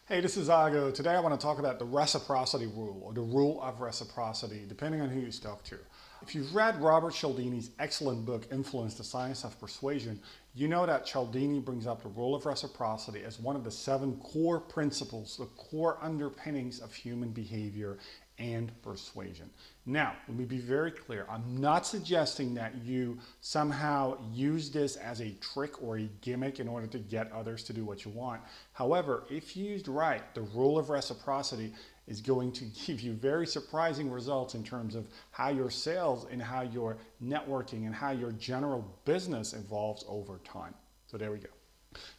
Hey, this is Ago. Today I want to talk about the reciprocity rule, or the rule of reciprocity, depending on who you talk to. If you've read Robert Cialdini's excellent book, Influence, the Science of Persuasion, you know that Cialdini brings up the rule of reciprocity as one of the 7 core principles, the core underpinnings of human behavior and persuasion. Now, let me be very clear. I'm not suggesting that you somehow use this as a trick or a gimmick in order to get others to do what you want. However, if used right, the rule of reciprocity is going to give you very surprising results in terms of how your sales and how your networking and how your general business evolves over time. So there we go.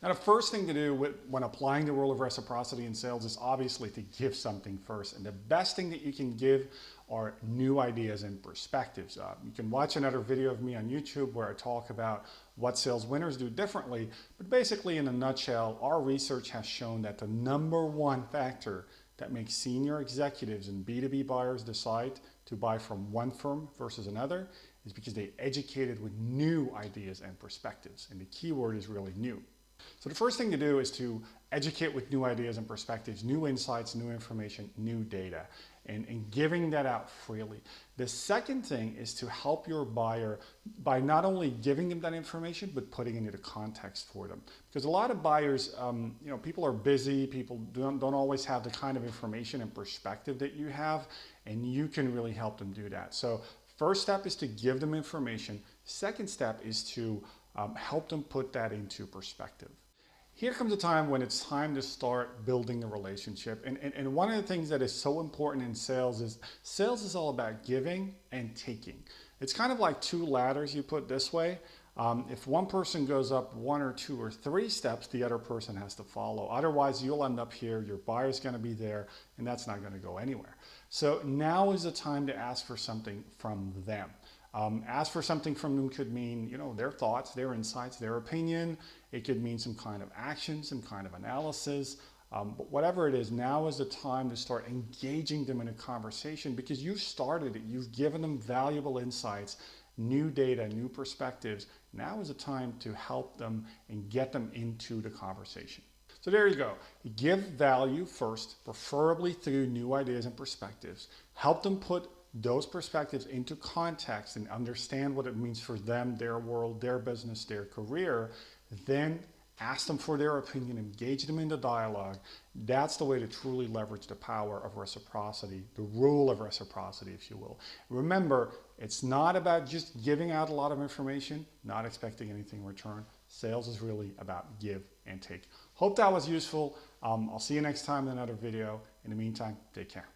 Now, the first thing to do when applying the rule of reciprocity in sales is obviously to give something first. And the best thing that you can give are new ideas and perspectives. You can watch another video of me on YouTube where I talk about what sales winners do differently. But basically, in a nutshell, our research has shown that the #1 factor that makes senior executives and B2B buyers decide to buy from one firm versus another is because they educated with new ideas and perspectives. And the key word is really new. So the first thing to do is to educate with new ideas and perspectives, new insights, new information, new data, and giving that out freely. The second thing is to help your buyer by not only giving them that information, but putting it into context for them. Because a lot of buyers, people are busy, people don't always have the kind of information and perspective that you have, and you can really help them do that. So first step is to give them information. Second step is to help them put that into perspective. Here comes a time when it's time to start building a relationship. And one of the things that is so important in sales is all about giving and taking. It's kind of like 2 ladders you put this way. If one person goes up 1 or 2 or 3 steps, the other person has to follow. Otherwise, you'll end up here, your buyer's going to be there, and that's not going to go anywhere. So now is the time to ask for something from them. Ask for something from them could mean, their thoughts, their insights, their opinion. It could mean some kind of action, some kind of analysis. But whatever it is, now is the time to start engaging them in a conversation because you've started it. You've given them valuable insights, new data, new perspectives. Now is the time to help them and get them into the conversation. So there you go. Give value first, preferably through new ideas and perspectives. Help them put those perspectives into context and understand what it means for them, their world, their business, their career. Then ask them for their opinion, engage them in the dialogue. That's the way to truly leverage the power of reciprocity, the rule of reciprocity, if you will. Remember, it's not about just giving out a lot of information, not expecting anything in return. Sales is really about give and take. Hope that was useful. I'll see you next time in another video. In the meantime, take care.